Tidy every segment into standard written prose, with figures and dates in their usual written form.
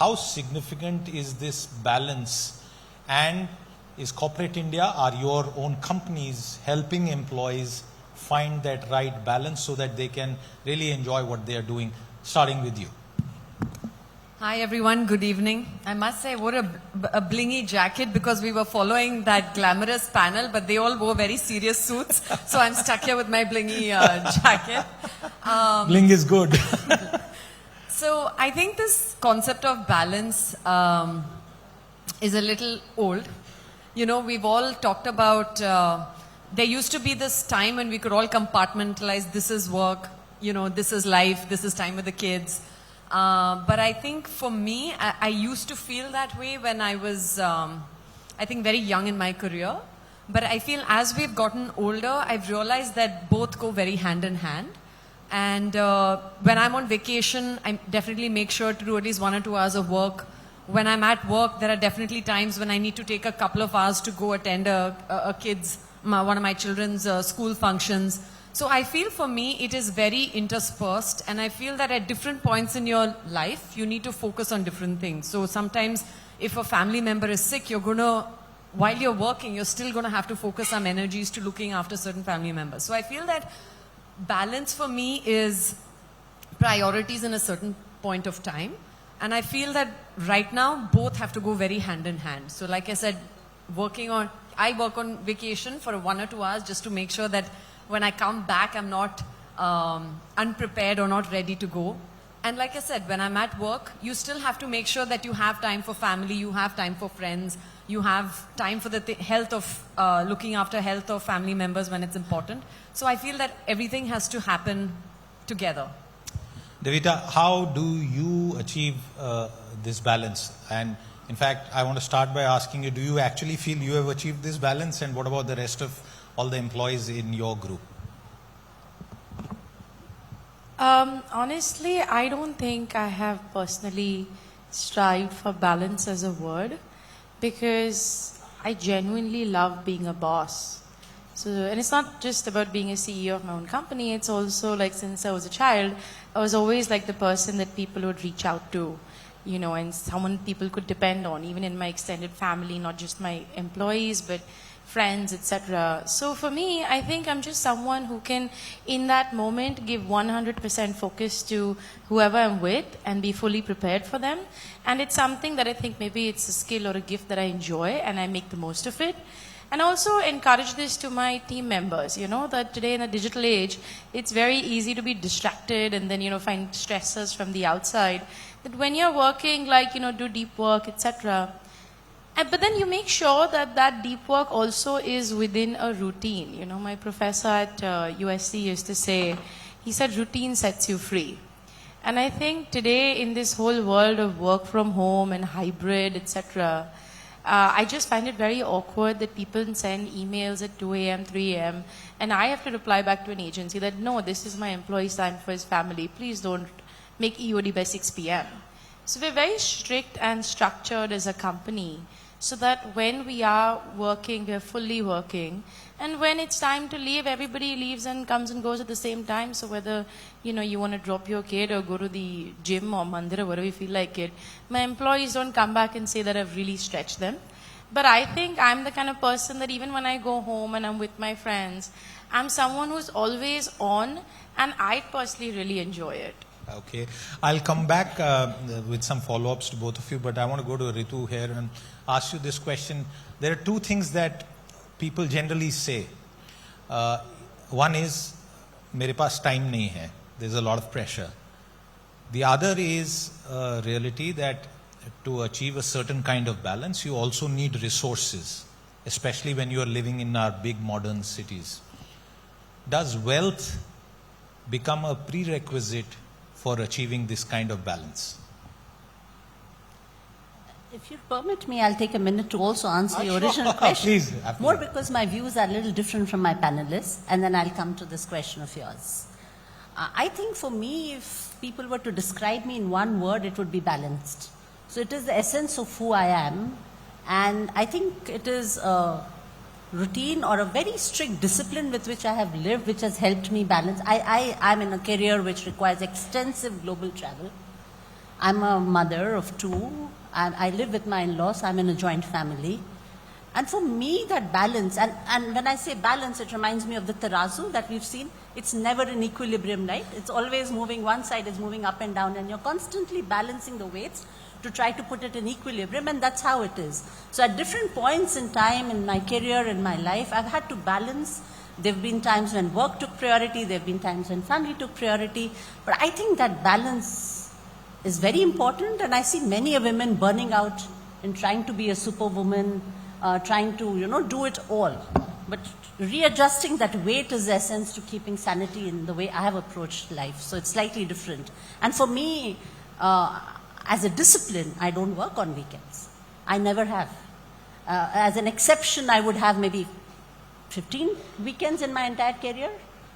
how significant is this balance? And is corporate India, are your own companies helping employees find that right balance so that they can really enjoy what they are doing? Starting with you. Hi everyone, good evening. I must say I wore a blingy jacket because we were following that glamorous panel, but they all wore very serious suits. So I'm stuck here with my blingy jacket. Bling is good. So I think this concept of balance is a little old. You know, we've all talked about, there used to be this time when we could all compartmentalize, this is work, you know, this is life, this is time with the kids. But I think for me, I used to feel that way when I was, I think, very young in my career. But I feel as we've gotten older, I've realized that both go very hand in hand. And when I'm on vacation, I definitely make sure to do at least 1 or 2 hours of work. When I'm at work, there are definitely times when I need to take a couple of hours to go attend one of my children's school functions. So I feel for me, it is very interspersed, and I feel that at different points in your life, you need to focus on different things. So sometimes if a family member is sick, while you're working, you're still going to have to focus some energies to looking after certain family members. So I feel that balance for me is priorities in a certain point of time. And I feel that right now, both have to go very hand in hand. So like I said, I work on vacation for 1 or 2 hours just to make sure that when I come back, I'm not unprepared or not ready to go. And like I said, when I'm at work, you still have to make sure that you have time for family, you have time for friends, you have time for the health of, looking after health of family members when it's important. So I feel that everything has to happen together. Devita, how do you achieve this balance? And in fact, I want to start by asking you, do you actually feel you have achieved this balance? And what about the rest of all the employees in your group? Honestly, I don't think I have personally strived for balance as a word, because I genuinely love being a boss. And it's not just about being a CEO of my own company, it's also like since I was a child, I was always like the person that people would reach out to, you know, and someone people could depend on, even in my extended family, not just my employees, but friends, etc. So for me, I think I'm just someone who can, in that moment, give 100% focus to whoever I'm with and be fully prepared for them. And it's something that I think maybe it's a skill or a gift that I enjoy and I make the most of it. And also encourage this to my team members, you know, that today in the digital age, it's very easy to be distracted and then, you know, find stressors from the outside. That when you're working, like, you know, do deep work, etc. But then you make sure that that deep work also is within a routine. You know, my professor at USC used to say, he said, routine sets you free. And I think today in this whole world of work from home and hybrid, etc., I just find it very awkward that people send emails at 2 a.m., 3 a.m., and I have to reply back to an agency that, no, this is my employee's time for his family. Please don't make EOD by 6 p.m. So we're very strict and structured as a company, so that when we are working, we're fully working. And when it's time to leave, everybody leaves and comes and goes at the same time. So whether, you know, you want to drop your kid or go to the gym or mandir or whatever you feel like it, my employees don't come back and say that I've really stretched them. But I think I'm the kind of person that even when I go home and I'm with my friends, I'm someone who's always on, and I personally really enjoy it. Okay. I'll come back with some follow-ups to both of you, but I want to go to Ritu here and ask you this question. There are two things that people generally say. One is, mere paas time nahi hai. There's a lot of pressure. The other is a reality that to achieve a certain kind of balance, you also need resources, especially when you are living in our big modern cities. Does wealth become a prerequisite for achieving this kind of balance? If you permit me, I'll take a minute to also answer your original question. Please. More because my views are a little different from my panelists, and then I'll come to this question of yours. I think for me, if people were to describe me in one word, it would be balanced. So it is the essence of who I am, and I think it is a routine or a very strict discipline with which I have lived, which has helped me balance. I'm in a career which requires extensive global travel. I'm a mother of 2, and I live with my in-laws. I'm in a joint family. And for me, that balance, and when I say balance, it reminds me of the tarazu that we've seen. It's never in equilibrium, right? It's always moving, one side is moving up and down, and you're constantly balancing the weights to try to put it in equilibrium, and that's how it is. So at different points in time in my career, in my life, I've had to balance. There have been times when work took priority, there have been times when family took priority, but I think that balance is very important, and I see many women burning out in trying to be a superwoman, trying to, do it all. But readjusting that weight is the essence to keeping sanity in the way I have approached life. So it's slightly different. And for me, as a discipline, I don't work on weekends. I never have. As an exception, I would have maybe 15 weekends in my entire career.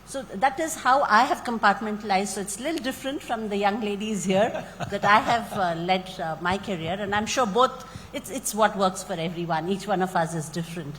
So that is how I have compartmentalized. So it's a little different from the young ladies here that I have led my career. And I'm sure it's what works for everyone. Each one of us is different.